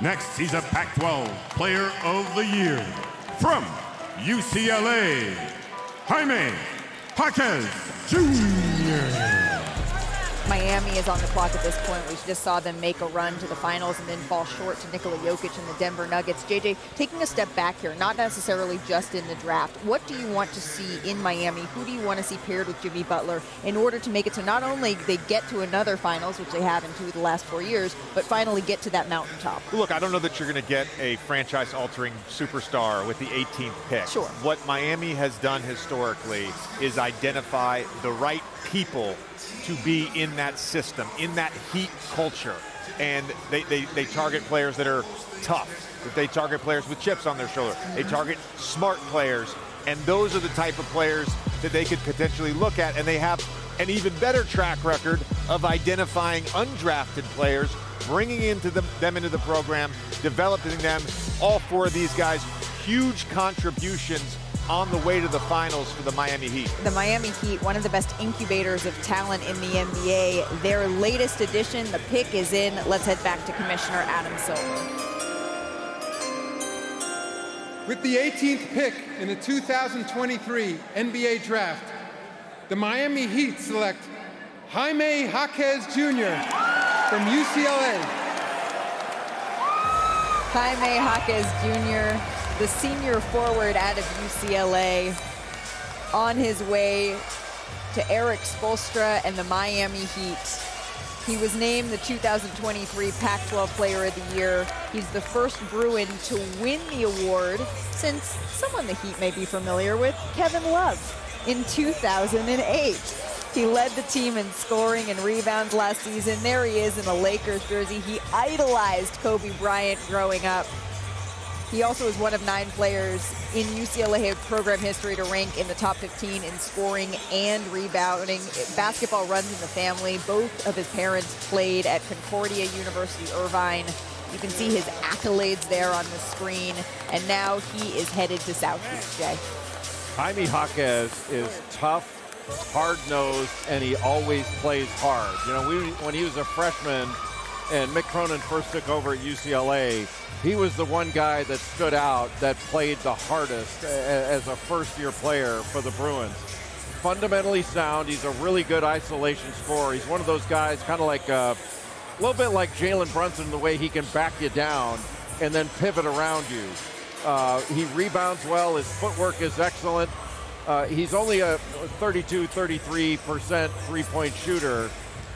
Next, he's a Pac-12 Player of the Year from UCLA, Jaime Jaquez Jr. Miami is on the clock at this point. We just saw them make a run to the finals and then fall short to Nikola Jovic and the Denver Nuggets. JJ, taking a step back here, not necessarily just in the draft, what do you want to see in Miami? Who do you want to see paired with Jimmy Butler in order to make it so not only they get to another finals, which they have in 2 of the last 4 years, but finally get to that mountaintop? Look, I don't know that you're going to get a franchise-altering superstar with the 18th pick. Sure. What Miami has done historically is identify the right people to be in that system, in that Heat culture. And they target players that are tough, that they target players with chips on their shoulder. They target smart players, and those are the type of players that they could potentially look at, and they have an even better track record of identifying undrafted players, bringing them into the program, developing them. All 4 of these guys, huge contributions on the way to the finals for the Miami Heat. The Miami Heat, one of the best incubators of talent in the NBA. Their latest addition, the pick is in. Let's head back to Commissioner Adam Silver. With the 18th pick in the 2023 NBA Draft, the Miami Heat select Jaime Jaquez Jr. from UCLA. Jaime Jaquez Jr., the senior forward out of UCLA, on his way to Eric Spoelstra and the Miami Heat. He was named the 2023 Pac-12 Player of the Year. He's the first Bruin to win the award since someone the Heat may be familiar with, Kevin Love, in 2008. He led the team in scoring and rebounds last season. There he is in a Lakers jersey. He idolized Kobe Bryant growing up. He also is one of 9 players in UCLA program history to rank in the top 15 in scoring and rebounding. Basketball runs in the family. Both of his parents played at Concordia University, Irvine. You can see his accolades there on the screen. And now he is headed to Southeast, Jay. Jaime Jaquez is tough, hard-nosed, and he always plays hard. You know, when he was a freshman and Mick Cronin first took over at UCLA, he was the one guy that stood out that played the hardest as a first-year player for the Bruins. Fundamentally sound. He's a really good isolation scorer. He's one of those guys kind of like a little bit like Jalen Brunson in the way he can back you down and then pivot around you. He rebounds well. His footwork is excellent. He's only a 33% three-point shooter,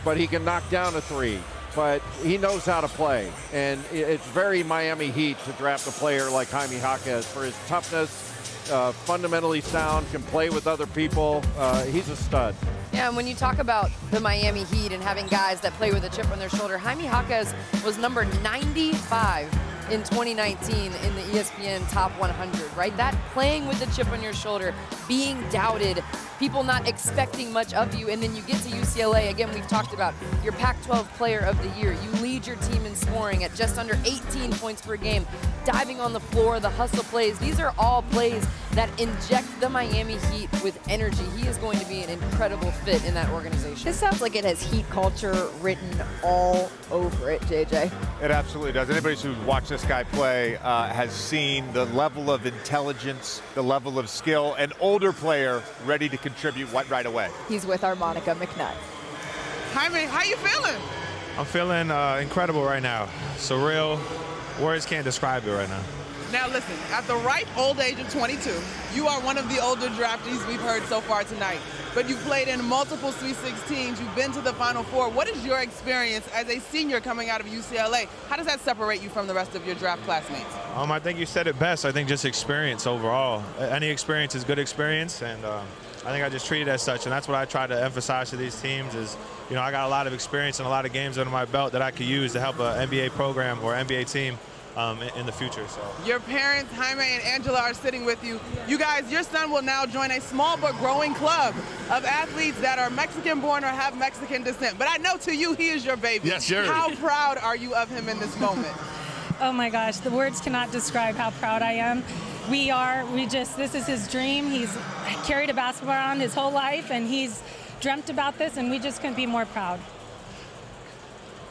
but he can knock down a 3. But he knows how to play, and it's very Miami Heat to draft a player like Jaime Jaquez for his toughness, fundamentally sound, can play with other people. He's a stud. Yeah, and when you talk about the Miami Heat and having guys that play with a chip on their shoulder, Jaime Jaquez was number 95 in 2019 in the ESPN Top 100, right? That playing with the chip on your shoulder, being doubted, people not expecting much of you, and then you get to UCLA. Again, we've talked about your Pac-12 Player of the Year. You lead your team in scoring at just under 18 points per game, diving on the floor, the hustle plays. These are all plays that inject the Miami Heat with energy. He is going to be an incredible fit in that organization. This sounds like it has Heat culture written all over it, JJ. It absolutely does. Anybody who's watched this guy play has seen the level of intelligence, the level of skill, an older player ready to contribute right away. He's with our Monica McNutt. Jaime, how you feeling? I'm feeling incredible right now. Surreal. Words can't describe it right now. Now listen, at the ripe old age of 22, you are one of the older draftees we've heard so far tonight. But you've played in multiple Sweet 16s, you've been to the Final Four. What is your experience as a senior coming out of UCLA? How does that separate you from the rest of your draft classmates? I think you said it best. I think just experience overall. Any experience is good experience, and I think I just treat it as such, and that's what I try to emphasize to these teams is, you know, I got a lot of experience and a lot of games under my belt that I could use to help an NBA program or NBA team in the future. So your parents, Jaime and Angela, are sitting with you. You guys, your son will now join a small but growing club of athletes that are Mexican-born or have Mexican descent. But I know to you, he is your baby. Yes, sir. How proud are you of him in this moment? Oh my gosh, the words cannot describe how proud I am. This is his dream. He's carried a basketball around his whole life, and he's dreamt about this, and we just couldn't be more proud.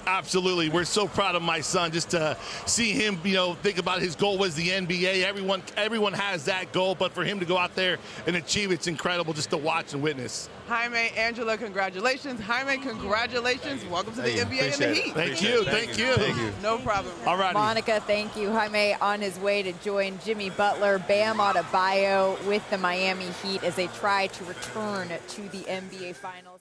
Absolutely. We're so proud of my son just to see him, think about his goal was the NBA. Everyone has that goal, but for him to go out there and achieve it's incredible just to watch and witness. Jaime, Angela, congratulations. Jaime, congratulations. Welcome to the NBA and the Heat. Thank you. No problem. All right. Monica, thank you. Jaime on his way to join Jimmy Butler, Bam Adebayo with the Miami Heat as they try to return to the NBA Finals.